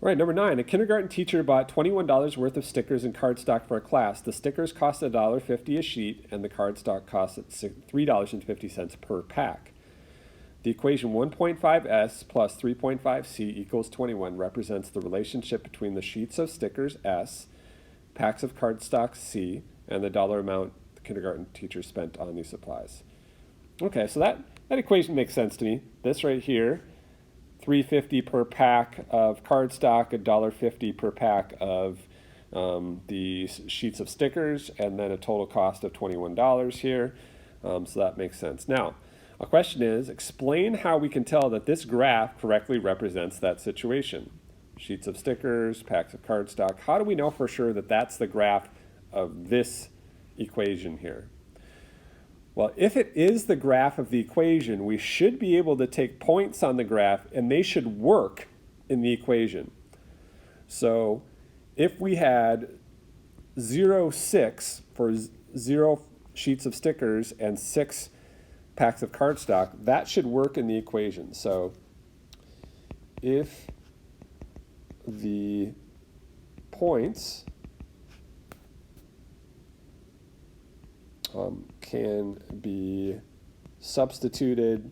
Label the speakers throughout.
Speaker 1: All right, number 9. A kindergarten teacher bought $21 worth of stickers and cardstock for a class. The stickers cost $1.50 a sheet, and the cardstock costs $3.50 per pack. The equation 1.5s plus 3.5c equals 21 represents the relationship between the sheets of stickers S, packs of cardstock C, and the dollar amount the kindergarten teacher spent on these supplies. Okay, so that equation makes sense to me. This right here, $3.50 per pack of cardstock, $1.50 per pack of the sheets of stickers, and then a total cost of $21 here. So that makes sense. Now, a question is, explain how we can tell that this graph correctly represents that situation. Sheets of stickers, packs of cardstock. How do we know for sure that that's the graph of this equation here? Well, if it is the graph of the equation, we should be able to take points on the graph and they should work in the equation. So if we had 0, 6 for 0 sheets of stickers and 6 packs of cardstock, that should work in the equation. So if the points can be substituted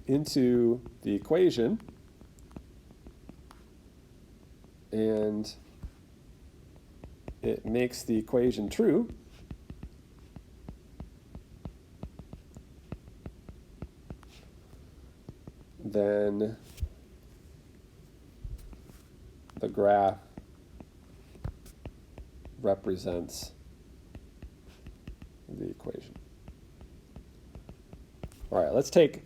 Speaker 1: into the equation, and it makes the equation true, then the graph represents the equation. All right, let's take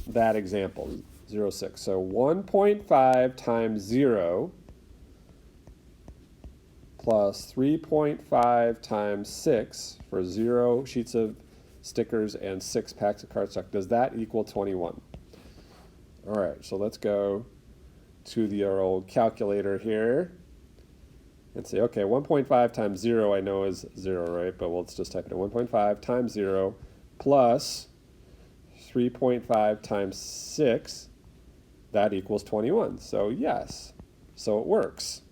Speaker 1: that example, 0, 6. So 1.5 times 0 plus 3.5 times 6 for 0 sheets of stickers and 6 packs of cardstock. Does that equal 21? All right, so let's go to our old calculator here and say, okay, 1.5 times 0 I know is 0, right? But let's just type it in. 1.5 times 0 plus 3.5 times 6, that equals 21. So yes, so it works.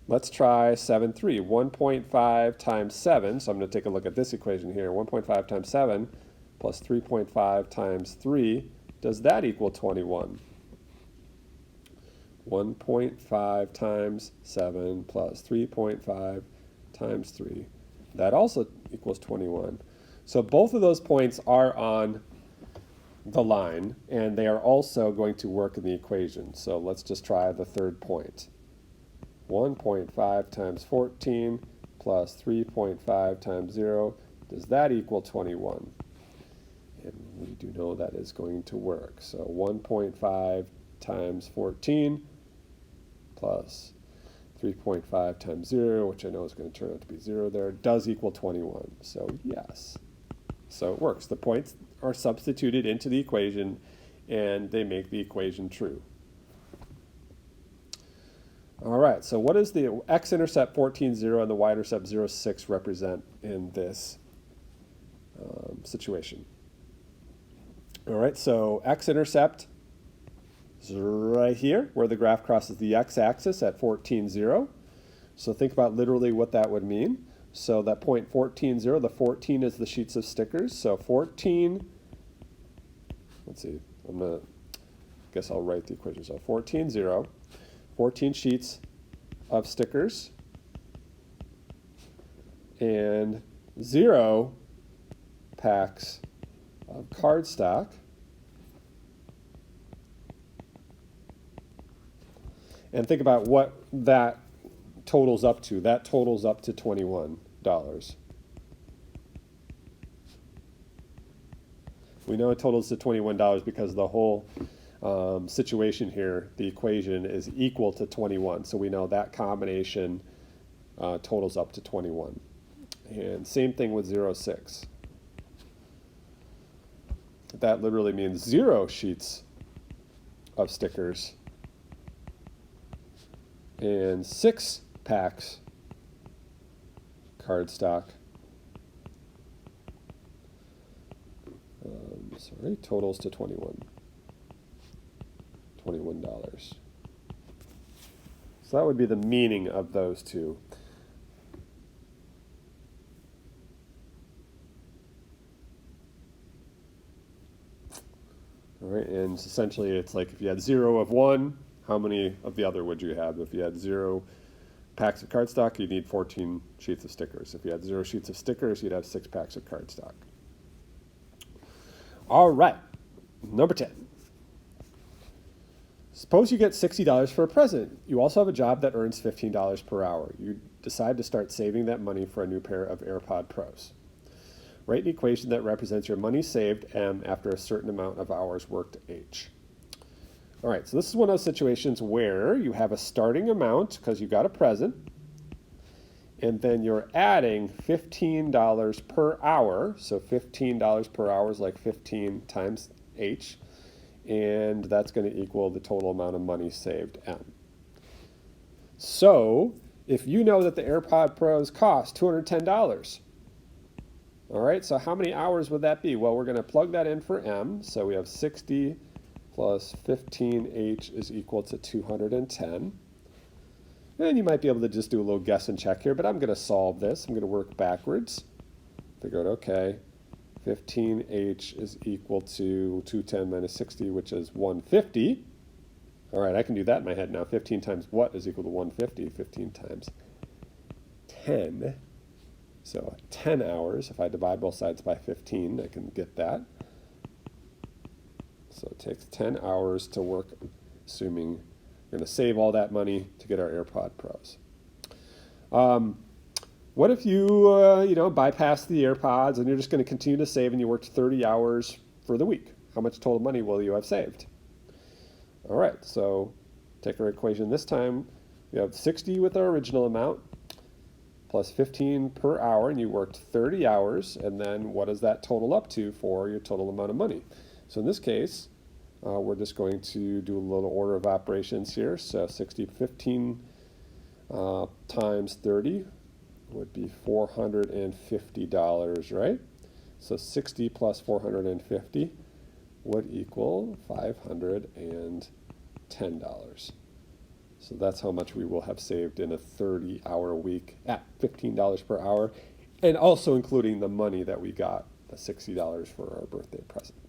Speaker 1: Let's try 7, 3. 1.5 times 7, so I'm going to take a look at this equation here. 1.5 times 7 plus 3.5 times 3, does that equal 21? 1.5 times 7 plus 3.5 times 3. That also equals 21. So both of those points are on the line, and they are also going to work in the equation. So let's just try the third point. 1.5 times 14 plus 3.5 times 0. Does that equal 21? And we do know that is going to work. So 1.5 times 14 plus 3.5 times 0, which I know is going to turn out to be 0 there, does equal 21. So yes. So it works. The points are substituted into the equation, and they make the equation true. All right, so what does the x-intercept 14, 0 and the y-intercept 0, 6 represent in this situation? All right, so x-intercept is right here where the graph crosses the x-axis at 14, 0. So think about literally what that would mean. So that point 14, 0, the 14 is the sheets of stickers. So 14, let's see, guess I'll write the equation. So 14, 0, 14 sheets of stickers and 0 packs of cardstock. And think about what that totals up to. That totals up to $21. We know it totals to $21 because the whole situation here, the equation, is equal to 21. So we know that combination totals up to 21. And same thing with 0, 6. That literally means 0 sheets of stickers and 6 packs cardstock. Sorry, totals to $21. So that would be the meaning of those two. All right, and essentially it's like if you had 0 of one, how many of the other would you have? If you had 0 packs of cardstock, you'd need 14 sheets of stickers. If you had 0 sheets of stickers, you'd have 6 packs of cardstock. All right, number 10. Suppose you get $60 for a present. You also have a job that earns $15 per hour. You decide to start saving that money for a new pair of AirPod Pros. Write an equation that represents your money saved, M, after a certain amount of hours worked, H. All right, so this is one of those situations where you have a starting amount because you got a present, and then you're adding $15 per hour. So $15 per hour is like 15 times H, and that's going to equal the total amount of money saved, M. So if you know that the AirPod Pros cost $210, all right, so how many hours would that be? Well, we're going to plug that in for M. So we have 60 plus 15H is equal to 210. And you might be able to just do a little guess and check here, but I'm going to solve this. I'm going to work backwards. Figure out, okay, 15H is equal to 210 minus 60, which is 150. All right, I can do that in my head now. 15 times what is equal to 150? 15 times 10. So 10 hours. If I divide both sides by 15, I can get that. So it takes 10 hours to work, assuming we're going to save all that money to get our AirPod Pros. What if you, bypass the AirPods and you're just going to continue to save and you worked 30 hours for the week? How much total money will you have saved? All right, so take our equation this time. We have 60 with our original amount plus 15 per hour, and you worked 30 hours, and then what does that total up to for your total amount of money? So in this case, we're just going to do a little order of operations here. So 15 times 30 would be $450, right? So 60 plus 450 would equal $510. So that's how much we will have saved in a 30-hour week at $15 per hour, and also including the money that we got, the $60 for our birthday present.